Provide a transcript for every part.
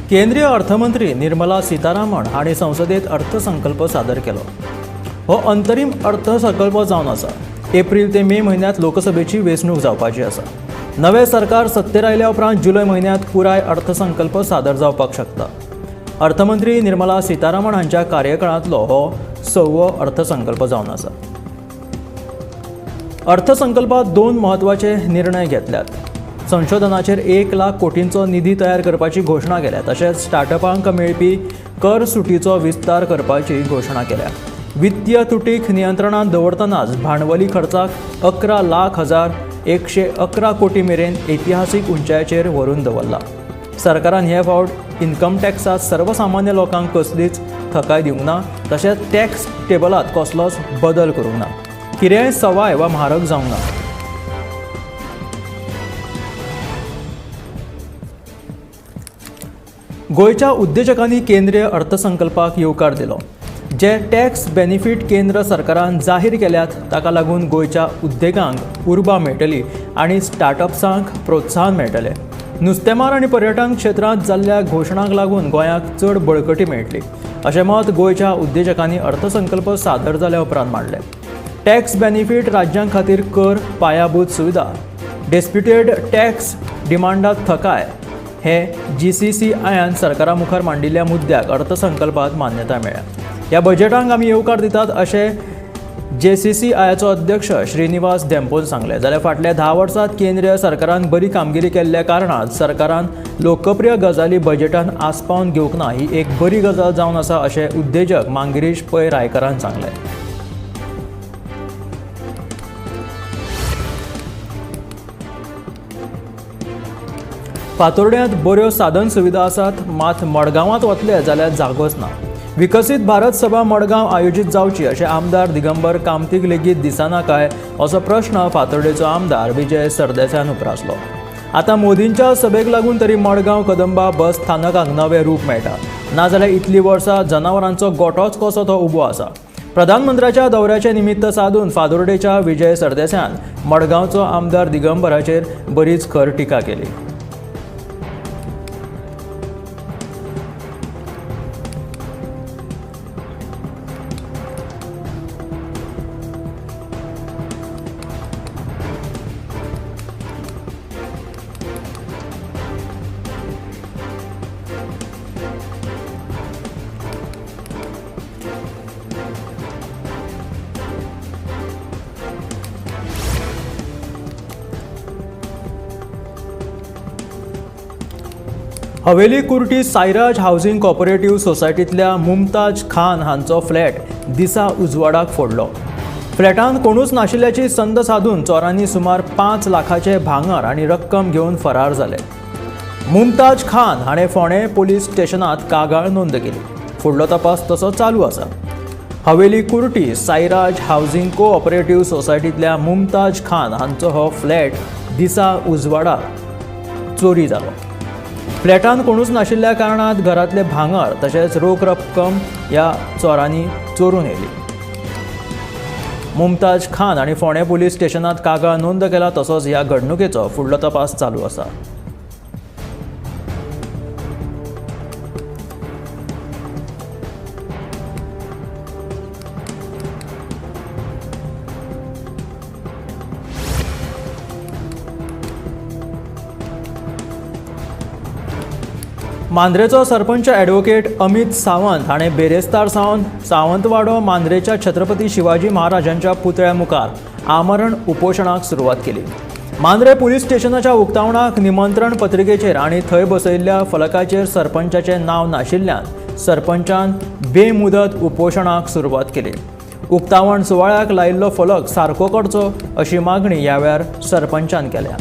केंद्रीय अर्थमंत्री निर्मला सीतारामन हांणी संसदेत अर्थसंकल्प सादर केलो। हो अंतरीम अर्थसंकल्प जावन आसा। एप्रिल ते मे म्हयन्यांत लोकसभेची वेंचणूक जावपाची आसा। नवे सरकार सत्तेर आयल्या उपरांत जुलय म्हयन्यांत पुराय अर्थसंकल्प सादर जावपाक शकता। अर्थमंत्री निर्मला सीतारामन हांच्या कार्यकाळांतलो हो 6वो अर्थसंकल्प जावन आसा। अर्थसंकल्पात 2 म्हत्वाचे निर्णय घेतल्यात। संशोधनाचेर 1 लाख कोटींचो निधी तयार करपाची घोशणा केल्या। तशेंच स्टार्टअपांक मेळपी कर सुटीचो विस्तार करपाची घोशणा केल्या। वित्तीय तुटीक नियंत्रणांत दवरतनाच भांडवली खर्चाक 11,111 कोटी मेरेन ऐतिहासीक उंचायेचेर व्हरून दवरला। सरकारान हे फावट इन्कम टॅक्सात सर्वसामान्य लोकांक कसलीच थकाय दिवंक ना। तशेंच टॅक्स टेबलात कसलोच बदल करूंक ना। कितेंय सवाय वा म्हारग जावंक ना। गोयच्या उद्देजकांनी केंद्रीय अर्थसंकल्पाक येवकार दिलो। जे टॅक्स बेनिफीट केंद्र सरकारान जाहीर केल्यात ताका लागून गोयच्या उद्देगांक उर्बा मेळटली आनी स्टार्टअप्सांक प्रोत्साहन मेळटलें। नुस्तेमार आनी पर्यटन क्षेत्रांत जाल्ल्या घोशणांक लागून गोंयाक चड बळकटी मेळटली अशें मत गोयच्या उद्देजकांनी अर्थसंकल्प सादर जाल्या उपरांत मांडलें। टॅक्स बेनिफीट राज्यां खातीर कर, पायाभूत सुविधा, डिस्प्युटेड टॅक्स डिमांडांत थकाय हे GCCIन सरकारा मुखार मांडिल्ल्या मुद्द्याक अर्थसंकल्पात मान्यताय मेळ्ळ्या। ह्या बजेटांक आमी येवकार दितात अशें JCCIचो अध्यक्ष श्रीनिवास धेंपोन सांगले। जाल्यार फाटल्या 10 वर्सांत केंद्रीय सरकारान बरी कामगिरी केल्ल्या कारणान सरकारान लोकप्रिय गजाली बजेटांत आस्पावन घेवंक ना ही एक बरी गजाल जावन आसा अशें उद्देजक मांगिरीश पै रायकरान सांगलें। फातोर्ड्यांत बऱ्यो साधन सुविधा आसात, मात मडगांवांत वतले जाल्यार जागोच ना। विकसीत भारत सभा मडगांव आयोजीत जावची अशें आमदार दिगंबर कामतीक लेगीत दिसना काय असो प्रश्न फातोर्डेचो आमदार विजय सरदेसायान उपरासलो। आतां मोदींच्या सभेक लागून तरी मडगांव कदंबा बस स्थानकाक नवें रूप मेळटा, नाजाल्यार इतलीं वर्सां जनावरांचो गोठोच कसो तो उबो आसा। प्रधानमंत्र्याच्या दौऱ्याचे निमित्त साधून फातोर्डेच्या विजय सरदेसायान मडगांवचो आमदार दिगंबराचेर बरीच खर टिका केली। हवेली कुर्टी सायराज हावसिंग कोऑपरेटिव्ह सोसायटींतल्या मुमताज खान हांचो फ्लॅट दिसा उजवाडाक फोडलो। फ्लॅटांत कोणूच नाशिल्ल्याची संद साधून चोरांनी सुमार 5 लाखाचे भांगर आनी रक्कम घेवन फरार जाले। मुमताज खान हाणें फोंडे पोलीस स्टेशनांत कागाळ नोंद केली। फुडलो तपास तसो चालू आसा। हवेली कुर्टी सायराज हावसिंग कोऑपरेटिव्ह सोसायटींतल्या मुमताज खान हांचो हो फ्लॅट दिसा उजवाडाक चोरी जालो। फ्लॅटांत कोणूच नाशिल्ल्या कारणात घरातले भांगर तशेंच रोख रक्कम ह्या चोरांनी चोरून व्हेली। मुमताज खान हांणी फोंडे पोलीस स्टेशनांत कागाळ नोंद केला। तसोच ह्या घडणुकेचो फुडलो तपास चालू आसा। मांद्रेचो सरपंच ॲडव्होकेट अमित सावंत हाणें बेरेस्तार सावन सावंतवाडो मांद्रेच्या छत्रपती शिवाजी महाराजांच्या पुतळ्या मुखार आमरण उपोशणाक सुरवात केली। मांद्रे पुलीस स्टेशनाच्या उक्तावणाक निमंत्रण पत्रिकेचेर आनी थंय बसयल्ल्या फलकाचेर सरपंचाचें नांव नाशिल्ल्यान सरपंचान बेमुदत उपोशणाक सुरवात केली। उक्तावण सुवाळ्याक लायिल्लो फलक सारको करचो अशी मागणी ह्या वेळार सरपंचान केल्या।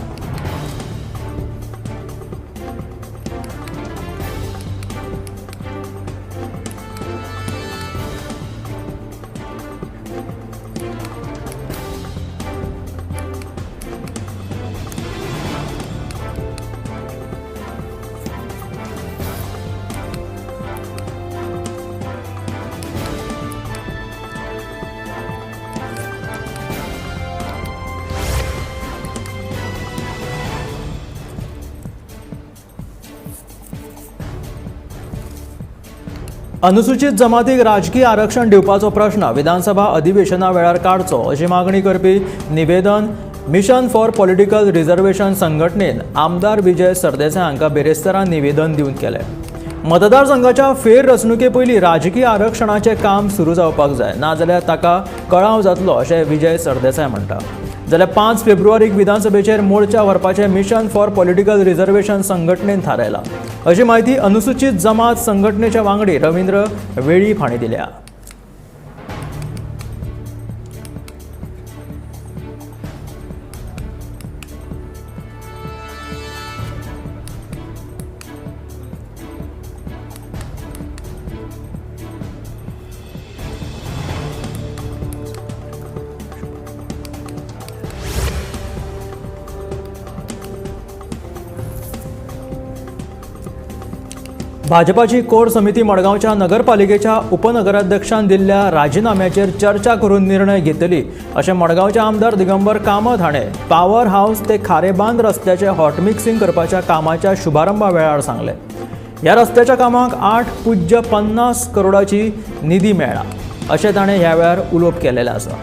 अनुसूचित जमातीक राजकीय आरक्षण दिवपाचो प्रश्न विधानसभा अधिवेशना वेळार काडचो अशी मागणी करपी निवेदन मिशन फॉर पॉलिटिकल रिझर्वेशन संघटनेन आमदार विजय सरदेसाय हांकां बेरेस्तारान निवेदन दिवन केलें. मतदारसंघाच्या फेररचणुके पयलीं राजकीय आरक्षणाचें काम सुरू जावपाक जाय, नाजाल्यार ताका कळाव जातलो अशें विजय सरदेसाय म्हणटा. जाल्यार 5 फेब्रुवारीक विधानसभेचेर मोर्चा व्हरपाचें मिशन फॉर पॉलिटिकल रिझर्वेशन संघटनेन थारायला अशी माहिती अनुसूचित जमात संघटनेचे वांगडी रवींद्र वेळीप हांणी दिल्या. भाजपाची कोर समिती मडगांवच्या नगरपालिकेच्या उपनगराध्यक्षान दिल्ल्या राजीनाम्याचेर चर्चा करून निर्णय घेतली अशें मडगांवचे आमदार दिगंबर कामत हाणें पॉवर हावस ते खारेबांद रस्त्याचे हॉट मिक्सिंग करपाच्या कामाच्या शुभारंभा वेळार सांगलें. ह्या रस्त्याच्या कामाक 8.50 करोडाची निधी मेळ्ळा अशें ताणें ह्या वेळार उलोवप केलेलें आसा.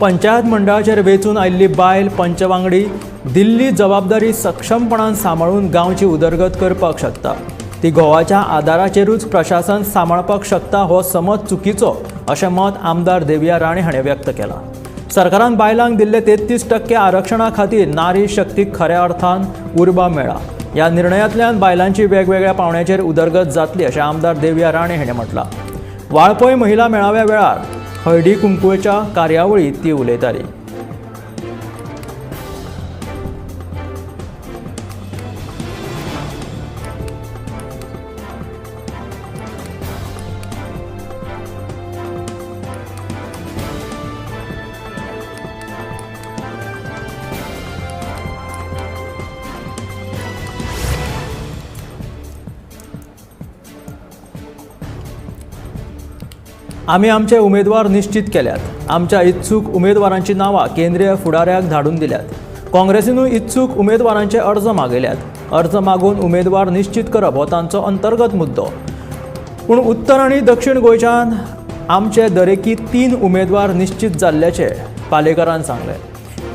पंचायत मंडळाचेर वेचून आयिल्ली बायल पंचवांगडी दिल्ली जबाबदारी सक्षमपणान सांबाळून गांवची उदरगत करपाक शकता. ती घोवाच्या आदाराचेरूच प्रशासन सांबाळपाक शकता हो समज चुकीचो अशें मत आमदार देविया राणे हाणें व्यक्त केलां. सरकारान बायलांक दिल्ले 33% आरक्षणा खातीर नारी शक्तीक खऱ्या अर्थान उर्बा मेळ्ळा. ह्या निर्णयांतल्यान बायलांची वेगवेगळ्या पावंड्याचेर उदरगत जातली अशें आमदार देविया राणे हाणें म्हटलां. वाळपय महिला मेळाव्या वेळार हळदी कुंकूच्या कार्यावळीत ती उलयताली. आमी आमचे उमेदवार निश्चित केल्यात. आमच्या इत्सूक उमेदवारांची नांवां केंद्रीय फुडाऱ्याक धाडून दिल्यात. काँग्रेसीनूय इत्सूक उमेदवारांचे अर्ज मागयल्यात. अर्ज मागून उमेदवार निश्चित करप हो तांचो अंतर्गत मुद्दो. पूण उत्तर आनी दक्षिण गोंयच्यान आमचे दरेकी 3 उमेदवार निश्चित जाल्ल्याचे पालेकरान सांगलें.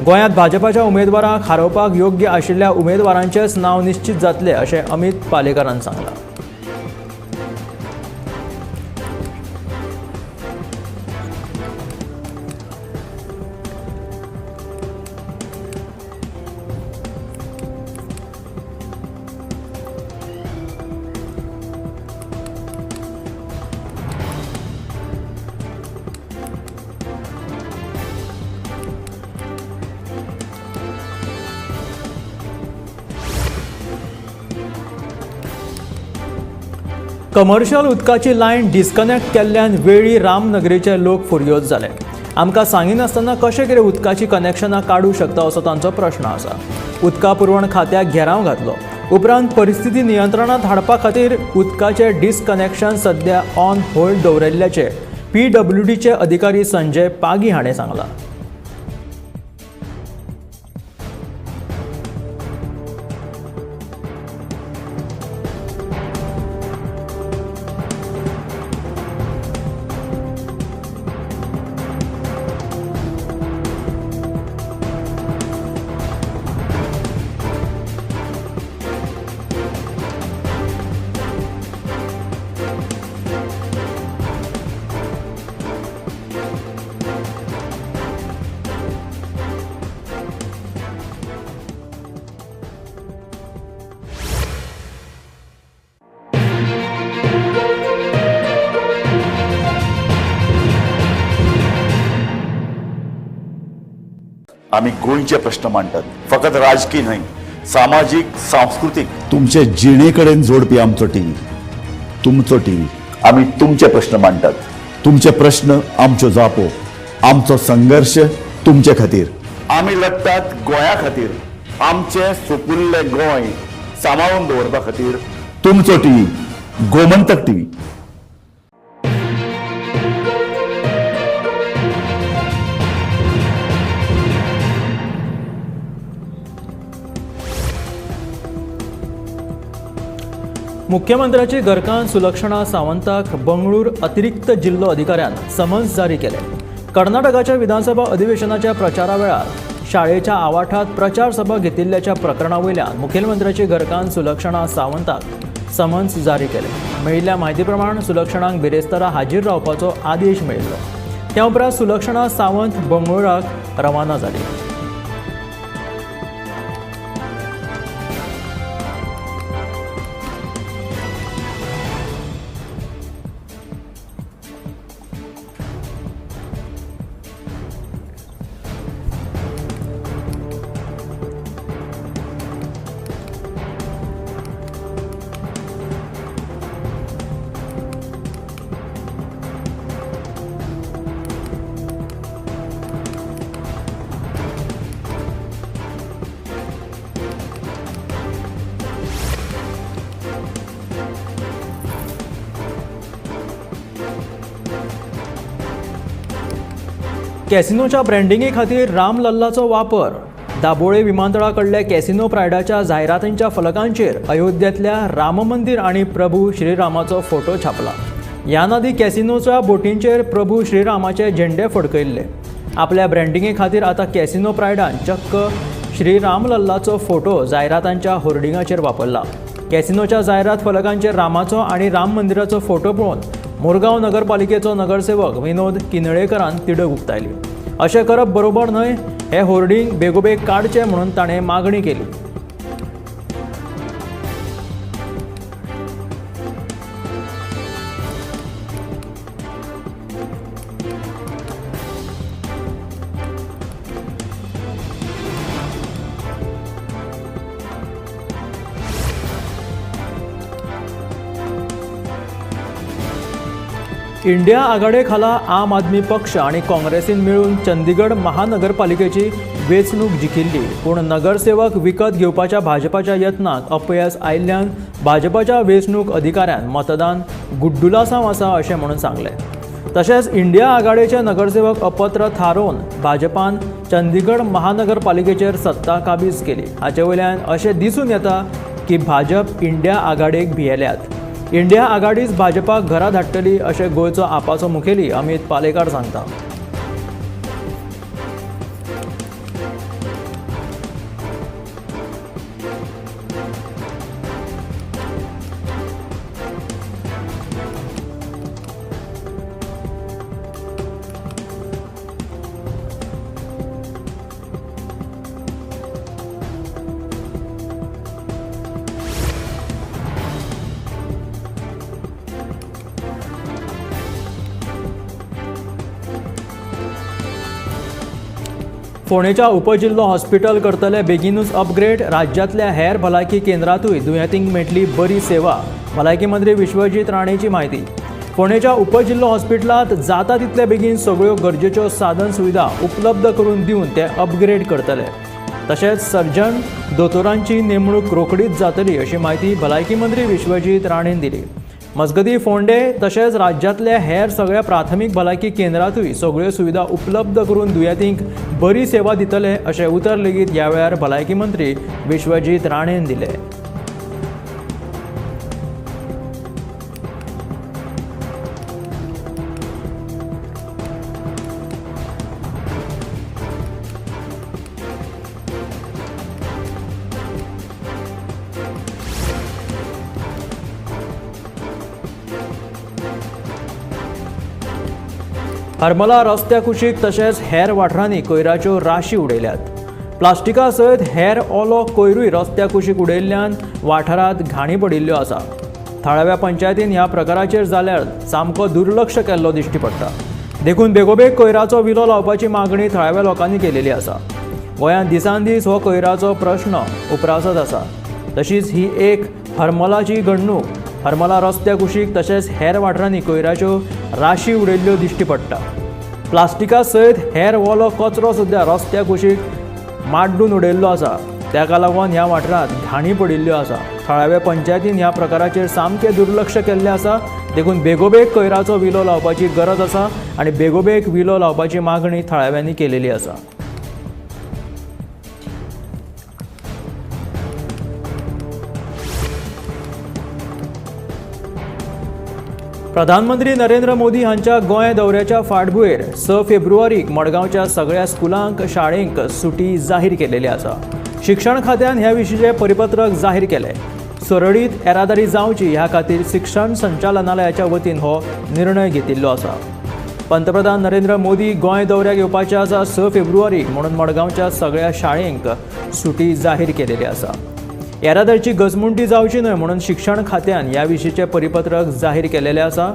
गोंयांत भाजपाच्या उमेदवाराक हारोवपाक योग्य आशिल्ल्या उमेदवारांचेच नांव निश्चित जातले अशें अमित पालेकरान सांगलां. कमर्शियल उदकाची लायन डिस्कनेक्ट केल्ल्यान वेळी रामनगरीचे लोक फुर्योज जाले. आमकां सांगिनासतना कशें कितें उदकाची कनेक्शनां काडूंक शकता असो तांचो प्रश्न आसा. उदका पुरवण खात्याक घेराव घातलो. उपरांत परिस्थिती नियंत्रणांत हाडपा खातीर उदकाचे डिस्कनेक्शन सध्या ऑन होल्ड दवरिल्ल्याचे PWDचे अधिकारी संजय पागी हाणें सांगलां. आम्ही गोंयचे प्रश्न मांडटात, फकत राजकीय न्हय, सामाजीक सांस्कृतिक. तुमचे जिणेकडेन जोडपी आमचो टीव्ही, तुमचो टीव्ही. आम्ही तुमचे प्रश्न मांडटात. तुमचे प्रश्न आमच्यो जापो, आमचो संघर्ष तुमचे खातीर. आम्ही लढटात गोंया खातीर, आमचे सोपुल्ले गोंय सांबाळून दवरपा खातीर. तुमचो टीव्ही, गोमंतक टीव्ही. मुख्यमंत्र्याची घरकान्न सुलक्षणा सावंताक बंगळूर अतिरिक्त जिल्हो अधिकाऱ्यान समन्स जारी केले. कर्नाटकाच्या विधानसभा अधिवेशनाच्या प्रचारा वेळार शाळेच्या आवाठात प्रचार सभा घेतिल्ल्याच्या प्रकरणा वयल्यान मुखेलमंत्र्याची घरकान्न सुलक्षणा सावंताक समन्स जारी केले. मेळिल्ल्या म्हायती प्रमाण सुलक्षणाक बिरेस्तारा हाजीर रावपाचो आदेश मेळिल्लो. त्या उपरांत सुलक्षणा सावंत बंगळुराक रवाना जाली. कॅसिनोच्या ब्रँडिंगे खातीर राम लल्लाचो वापर. दाबोळे विमानतळा कडल्या कॅसिनो प्रायडाच्या जायरातींच्या फलकांचेर अयोध्येंतल्या राम मंदिर आणि प्रभू श्रीरामाचो फोटो छापला. ह्या नादी कॅसिनोच्या बोटींचेर प्रभू श्रीरामाचे झेंडे फडकयल्ले. आपल्या ब्रँडिंगे खातीर आतां कॅसिनो प्रायडान चक्क श्रीराम लल्लाचो फोटो जायरातांच्या होर्डिंगाचेर वापरला. कॅसिनोच्या जायरात फलकांचेर रामाचो आणि राम मंदिराचो फोटो पळोवन मुरगांव नगरपालिकेचो नगरसेवक विनोद किनळेकरान तिडक उक्तायली. अशें करप बरोबर न्हय, हे होर्डिंग बेगोबेग काडचे म्हणून ताणें मागणी केली. इंडिया आघाडे खाला आम आदमी पक्ष आणि काँग्रेसीन मेळून चंदीगड महानगरपालिकेची वेंचणूक जिखिल्ली. पूण नगरसेवक विकत घेवपाच्या भाजपाच्या यत्नाक अपयश आयिल्ल्यान भाजपाच्या वेंचणूक अधिकाऱ्यान मतदान गुड्डुलासांव आसा अशें म्हणून सांगलें. तशेंच इंडिया आघाडेचे नगरसेवक अपात्र थारोवन भाजपान चंदीगड महानगरपालिकेचेर सत्ता काबीज केली. हाचे वयल्यान अशें दिसून येता की भाजप इंडिया आघाडेक भियेल्यात. इंडिया आघाडीच भाजपाक घरा धाडटली अशें गोंयचो आपाचो मुखेली अमित पालेकार सांगता. फोंडेच्या उपजिल्लो हॉस्पिटल करतले बेगीनूच अपग्रेड. राज्यांतल्या हेर भलायकी केंद्रांतूय दुयेंतींक मेळटली बरी सेवा. भलायकी मंत्री विश्वजीत राणेची म्हायती. फोंडेच्या उपजिल्लो हॉस्पिटलांत जाता तितले बेगीन सगळ्यो गरजेच्यो साधन सुविधा उपलब्ध करून दिवन ते अपग्रेड करतले. तशेंच सर्जन दोतोरांची नेमणूक रोखडीच जातली अशी म्हायती भलायकी मंत्री विश्वजीत राणेन दिली. मजगती फोंडे तशेंच राज्यांतल्या हेर सगळ्या प्राथमीक भलायकी केंद्रांतूय सगळ्यो सुविधा उपलब्ध करून दुयेंतींक बरी सेवा दितले अशें उतर लेगीत ह्या वेळार भलायकी मंत्री विश्वजीत राणेन दिलें. हरमला रस्त्या कुशीक तशेंच हेर वाठारांनी कोयराच्यो राशी उडयल्यात. प्लास्टिका सयत हेर ओलो कोयरूय रस्त्या कुशीक उडयल्ल्यान वाठारांत घाणी पडिल्ल्यो आसा. थळाव्या पंचायतीन ह्या प्रकाराचेर जाल्यार सामको दुर्लक्ष केल्लो दिश्टी पडटा. देखून बेगोबेग कोयराचो विलो लावपाची मागणी थळाव्या लोकांनी केलेली आसा. गोंयांत दिसान दीस हो कोयराचो प्रश्न उपरासत आसा. तशीच ही एक हरमलाची घडणूक. हरमला रस्त्या कुशीक तशेंच हेर वाठारांनी कोयराच्यो राशी उडयल्ल्यो दिश्टी पडटा. प्लास्टिका सयत हेर वोलो कचरो सुद्दां रस्त्या कुशीक माड्डून उडयल्लो आसा. ताका लागून ह्या वाठारांत घाणी पडिल्ल्यो आसा. थळाव्या पंचायतीन ह्या प्रकाराचेर सामकें दुर्लक्ष केल्लें आसा. देखून बेगोबेग कोयराचो विलो लावपाची गरज आसा आनी बेगोबेग विलो लावपाची मागणी थळाव्यांनी केलेली आसा. प्रधानमंत्री नरेंद्र मोदी हांच्या गोंय दौऱ्याच्या फाटभुंयेर 6 फेब्रुवारीक मडगांवच्या सगळ्या स्कुलांक शाळेंक सुटी जाहीर केलेली आसा. शिक्षण खात्यान ह्या विशींचे परिपत्रक जाहीर केलें. सुरळीत येरादारी जावची ह्या खातीर शिक्षण संचालनालयाच्या वतीन हो निर्णय घेतिल्लो आसा. पंतप्रधान नरेंद्र मोदी गोंय दौऱ्याक येवपाचे आसा 6 फेब्रुवारीक म्हणून मडगांवच्या सगळ्या शाळेंक सुटी जाहीर केलेली आसा. येरादारीची गजमुंडी जावची न्हय म्हणून शिक्षण खात्यान ह्या विशींचे परिपत्रक जाहीर केलेलें आसा.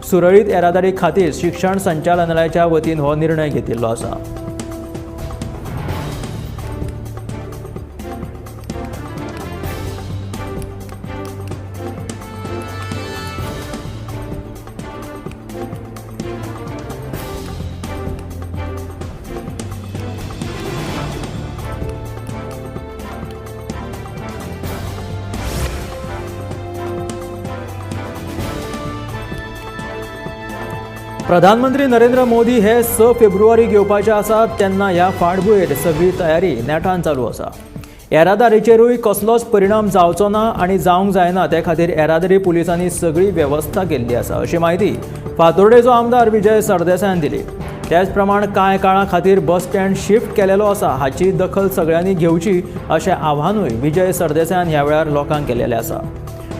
सुरळीत येरादारी खातीर शिक्षण संचालनालयाच्या वतीन हो निर्णय घेतिल्लो आसा. प्रधानमंत्री नरेंद्र मोदी हे 6 फेब्रुवारीक येवपाचे आसात तेन्ना ह्या फाटभुंयेर सगळी तयारी नेटान चालू आसा. येरादारीचेरूय कसलोच परिणाम जावचो ना आनी जावंक जायना ते खातीर येरादारी पुलिसांनी सगळी वेवस्था केल्ली आसा अशी माहिती फातोर्डेचो आमदार विजय सरदेसायान दिली. त्याच प्रमाण कांय काळा खातीर बस स्टँड शिफ्ट केलेलो आसा हाची दखल सगळ्यांनी घेवची अशें आव्हानूय विजय सरदेसायान ह्या वेळार लोकांक केलेलें आसा.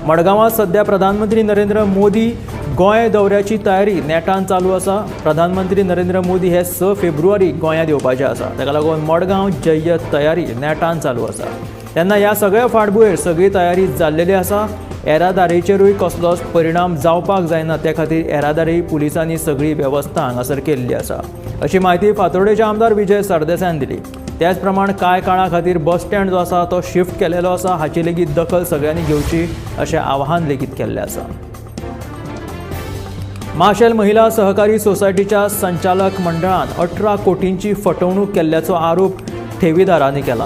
मडगांवांत सध्या प्रधानमंत्री नरेंद्र मोदी गोंय दौऱ्याची तयारी नेटान चालू आसा. प्रधानमंत्री नरेंद्र मोदी हे 6 फेब्रुवारीक गोंयांत येवपाचे आसा. ताका लागून मडगांव जय्यत तयारी नेटान चालू आसा. तेन्ना ह्या सगळ्या फाटभुंयेर सगळी तयारी जाल्लेली आसा. येरादारीचेरूय कसलोच परिणाम जावपाक जायना ते खातीर येरादारी पुलिसांनी सगळी वेवस्था हांगासर केल्ली आसा अशी माहिती फातोर्डेचे आमदार विजय सरदेसायान दिली. त्याच प्रमाण कांय काळा खातीर बस स्टँड जो आसा तो शिफ्ट केलेलो आसा हाची लेगीत दखल सगळ्यांनी घेवची अशें आवाहन लेगीत केल्लें आसा. माशेल महिला सहकारी सोसायटीच्या संचालक मंडळान 18 कोटींची फटवणूक केल्ल्याचो आरोप ठेवीदारांनी केला.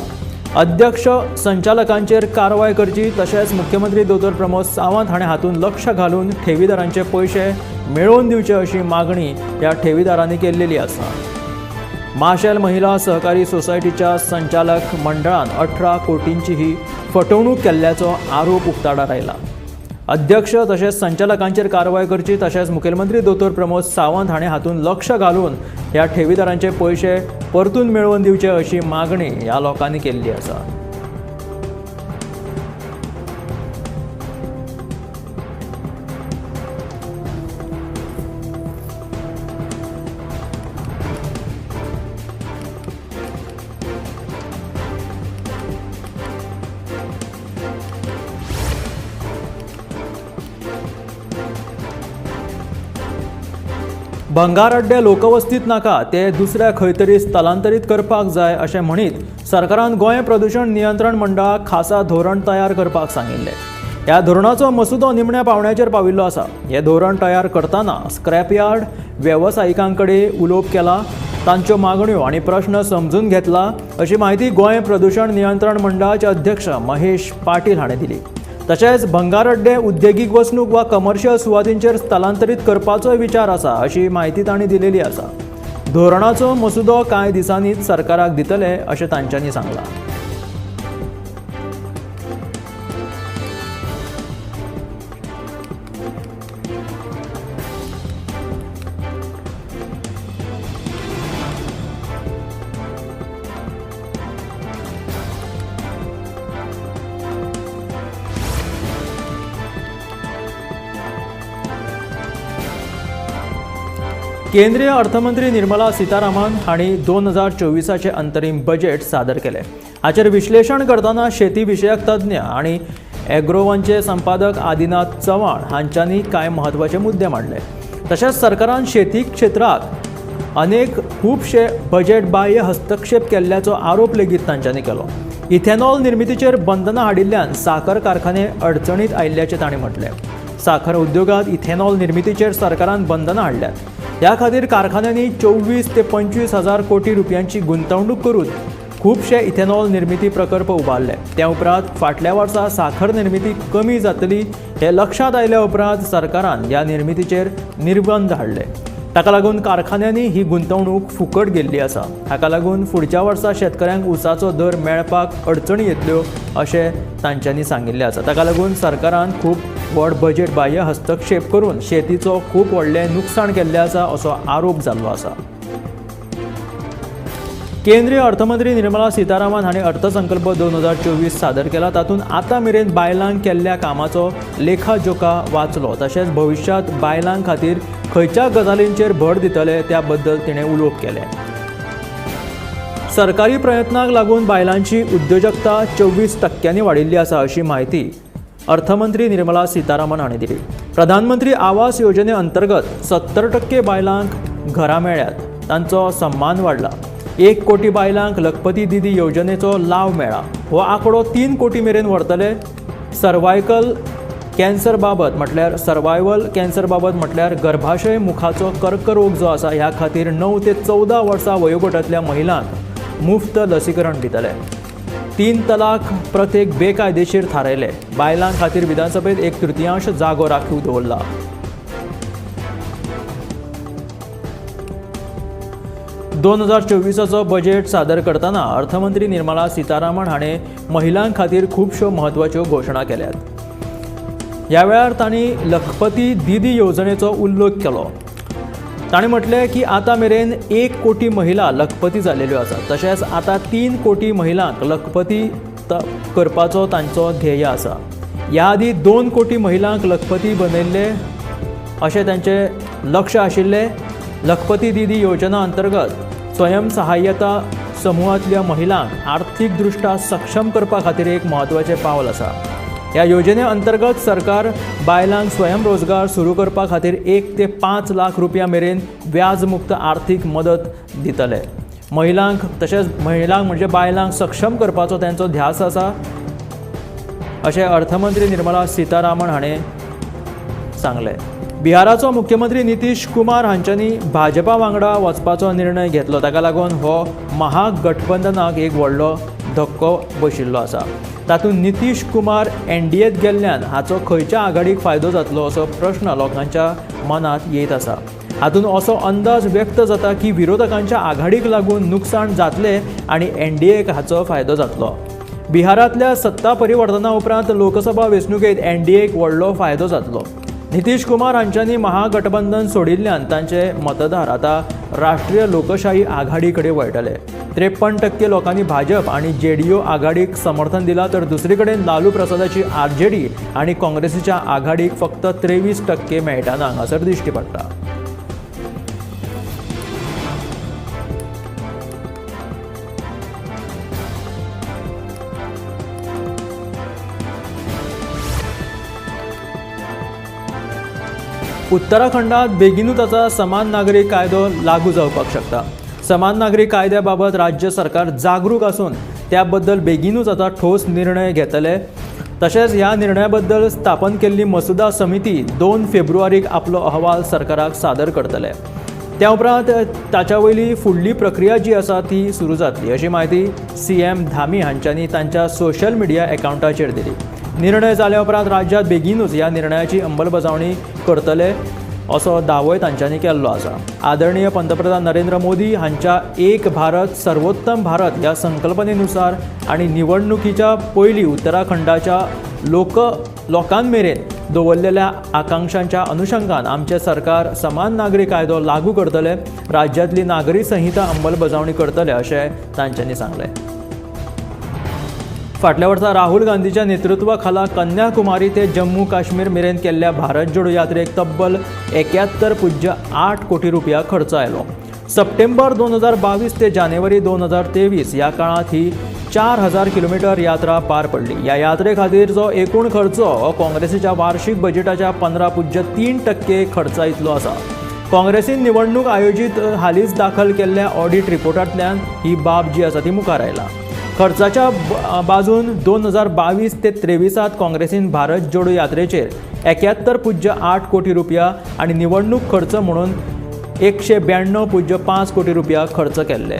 अध्यक्ष संचालकांचेर कारवाय करची तशेंच मुख्यमंत्री दोतोर प्रमोद सावंत हाणें हातूंत लक्ष घालून ठेवीदारांचे पयशे मेळोवन दिवचे अशी मागणी ह्या ठेवीदारांनी केल्लेली आसा. माशेल महिला सहकारी सोसायटीच्या संचालक मंडळान 18 कोटींची ही फटवणूक केल्ल्याचो आरोप उक्ताडार आयला. अध्यक्ष तशेंच संचालकांचेर कारवाय करची तशेंच मुखेलमंत्री दोतोर प्रमोद सावंत हाणें हातूंत लक्ष घालून ह्या ठेवीदारांचे पयशे परतून मेळोवन दिवचे अशी मागणी ह्या लोकांनी केल्ली आसा. भंगार अड्डे लोकवस्तीत नाका ते दुसऱ्या खंय तरी स्थलांतरीत करपाक जाय अशें म्हणीत सरकारान गोंय प्रदूषण नियंत्रण मंडळाक खासा धोरण तयार करपाक सांगिल्लें. ह्या धोरणाचो मसुदो निमण्या पावण्याचेर पाविल्लो आसा. हे धोरण तयार करतना स्क्रॅपयार्ड वेवसायिकां कडेन उलोवप केला, तांच्यो मागण्यो आनी प्रश्न समजून घेतला अशी माहिती गोंय प्रदूषण नियंत्रण मंडळाचे अध्यक्ष महेश पाटील हाणें दिली. तशेंच भंगार अड्डे उद्देगीक वसणूक वा कमर्शियल सुवातींचेर स्थलांतरीत करपाचोय विचार आसा अशी माहिती तांणी दिलेली आसा. धोरणाचो मसुदो कांय दिसांनीच सरकाराक दितले अशें तांच्यांनी सांगलां. केंद्रीय अर्थमंत्री निर्मला सीतारामन हांणी 2024चे अंतरीम बजेट सादर केले. हाचेर विश्लेशण करतना शेती विशयक तज्ञ आनी एग्रोवनचे संपादक आदिनाथ चव्हाण हांच्यांनी कांय म्हत्वाचे मुद्दे मांडले. तशेंच सरकारान शेती क्षेत्राक अनेक खुबशे बजेट बाह्य हस्तक्षेप केल्ल्याचो आरोप लेगीत तांच्यांनी केलो. इथेनॉल निर्मितीचेर बंधनां हाडिल्ल्यान साखर कारखाने अडचणीत आयिल्ल्याचें तांणी म्हटलें. साखर उद्योगात इथेनॉल निर्मितीचेर सरकारान बंधनां हाडल्यात. ह्या खातीर कारखान्यांनी 24 ते 25 हजार कोटी रुपयांची गुंतवणूक करून खुबशे इथेनॉल निर्मिती प्रकल्प उबारले. त्या उपरांत फाटल्या वर्सा साखर निर्मिती कमी जातली हे लक्षात आयल्या उपरांत सरकारान ह्या निर्मितीचेर निर्बंध हाडले. ताका लागून कारखान्यांनी ही गुंतवणूक फुकट गेल्ली आसा. हाका लागून फुडच्या वर्सा शेतकऱ्यांक उसाचो दर मेळपाक अडचणी येतल्यो अशें तांच्यांनी सांगिल्लें आसा. ताका लागून सरकारान खूब व्हड बजेट बाह्य हस्तक्षेप करून शेतीचो खूब व्हडलें नुकसाण केल्लें आसा असो आरोप जाल्लो आसा. केंद्रीय अर्थमंत्री निर्मला सीतारामन हांणी अर्थसंकल्प 2024 सादर केला. तातूंत आतां मेरेन बायलांक केल्ल्या कामाचो लेखाजोखा वाचलो. तशेंच भविश्यांत बायलां खातीर खंयच्या गजालींचेर भर दितले त्या बद्दल तिणें उलोवप केलें. सरकारी प्रयत्नांक लागून बायलांची उद्योजकता 24% वाडिल्ली आसा अशी माहिती अर्थमंत्री निर्मला सीतारामन हांणी दिली. प्रधानमंत्री आवास योजने अंतर्गत 70% बायलांक घरां मेळ्ळ्यात. तांचो सन्मान वाडला. 1 कोटी बायलांक लखपती दिदी योजनेचो लाव मेळ्ळा. हो आंकडो 3 कोटी मेरेन व्हरतले. सर्वायवल कॅन्सर बाबत म्हटल्यार गर्भाशय मुखाचो कर्करोग जो आसा ह्या खातीर 9 ते 14 वर्सां वयोगटांतल्या महिलांक मुफ्त लसीकरण दितले. 3 तलाक प्रथेक बेकायदेशीर थारायले. बायलां खातीर विधानसभेत 1/3 जागो राखीव दवरला. दोन 2024 बजेट सादर करतना अर्थमंत्री निर्मला सीतारामन हाणें महिलां खातीर खुबश्यो म्हत्वाच्यो घोशणा केल्यात. ह्या वेळार तांणी लखपती दिदी योजनेचो उल्लेख केलो. तांणी म्हटलें की आतां मेरेन 1 कोटी महिला लखपती जाल्ल्यो आसात. तशेंच आतां 3 कोटी महिलांक लखपती करपाचो तांचो ध्येय आसा. ह्या आदी 2 कोटी महिलांक लखपती बनयल्ले अशें तांचें लक्ष आशिल्लें. लखपती दिदी योजना अंतर्गत स्वयंसहाय्यता समूहांतल्या महिलांक आर्थीकदृश्ट्या सक्षम करपा खातीर एक म्हत्वाचें पावल आसा. ह्या योजने अंतर्गत सरकार बायलांक स्वयंरोजगार सुरू करपा खातीर 1 ते 5 लाख रुपया मेरेन व्याजमुक्त आर्थीक मदत दितले. महिलांक म्हणजे बायलांक सक्षम करपाचो तांचो ध्यास आसा अशें अर्थमंत्री निर्मला सीतारामन हाणें सांगलें. बिहाराचो मुख्यमंत्री नितीश कुमार हांच्यांनी भाजपा वांगडा वचपाचो निर्णय घेतलो. ताका लागून हो महागठबंधनाक एक व्हडलो धक्को बशिल्लो आसा. तातूंत नितीश कुमार NDAत गेल्ल्यान हाचो खंयच्या आघाडीक फायदो जातलो असो प्रश्न लोकांच्या मनांत येत आसा. हातूंत असो अंदाज व्यक्त जाता की विरोधकांच्या आघाडीक लागून नुकसाण जातलें आनी NDAक हाचो फायदो जातलो. बिहारांतल्या सत्ता परिवर्तना उपरांत लोकसभा वेंचणुकेंत NDAक व्हडलो फायदो जातलो. नितीश कुमार हांच्यांनी महागठबंधन सोडिल्ल्यान तांचे मतदार आतां राष्ट्रीय लोकशाही आघाडी कडेन वळटले. 53% लोकांनी भाजप आनी JDU आघाडीक समर्थन दिलां तर दुसरे कडेन लालू प्रसादाची RJD आनी काँग्रेसीच्या आघाडीक फक्त 23% मेळटाना हांगासर दिश्टी पडटा. उत्तराखंडात बेगीनूच आतां समान नागरीक कायदो लागू जावपाक शकता. समान नागरीक कायद्या बाबत राज्य सरकार जागरूक आसून त्या बद्दल बेगीनूच आतां ठोस निर्णय घेतले. तशेंच ह्या निर्णया बद्दल स्थापन केल्ली मसुदा समिती 2 फेब्रुवारीक आपलो अहवाल सरकाराक सादर करतले. त्या उपरांत ताच्या वयली फुडली प्रक्रिया जी आसा ती सुरू जातली अशी माहिती CM धामी हांच्यांनी तांच्या सोशल मिडिया अकाउंटाचेर दिली. निर्णय जाल्या उपरांत राज्यांत बेगीनूच ह्या निर्णयाची अंमलबजावणी करतले असो दावोय तांच्यांनी केल्लो आसा. आदरणीय पंतप्रधान नरेंद्र मोदी हांच्या एक भारत सर्वोत्तम भारत ह्या संकल्पनेनुसार आनी निवडणुकीच्या पयलीं उत्तराखंडाच्या लोकां मेरेन दवरलेल्या आकांक्षांच्या अनुशंगान आमचे सरकार समान नागरी कायदो लागू करतले. राज्यांतली नागरी संहिता अंमलबजावणी करतले अशें तांच्यांनी सांगलें. फाटल्या वर्सा राहुल गांधीच्या नेतृत्वाखाला कन्याकुमारी ते जम्मू काश्मीर मेरेन केल्ल्या भारत जोडो यात्रेक तब्बल 71.8 कोटी रुपया खर्च आयलो. सप्टेंबर 2022 ते जानेवारी 2023 ह्या काळात ही 4000 किलोमीटर यात्रा पार पडली. ह्या यात्रे खातीरचो एकूण खर्च हो काँग्रेसीच्या वार्षिक बजेटाच्या 15.3% खर्चा इतलो आसा. काँग्रेसीन निवडणूक आयोजीत हालींच दाखल केल्ल्या ऑडिट रिपोर्टांतल्यान ही बाब जी आसा ती मुखार आयला. खर्चाच्या बाजून 2022 ते 23 काँग्रेसीन भारत जोडो यात्रेचेर 71.8 कोटी रुपया आणि निवडणूक खर्च म्हणून 192.5 कोटी रुपया खर्च केल्ले.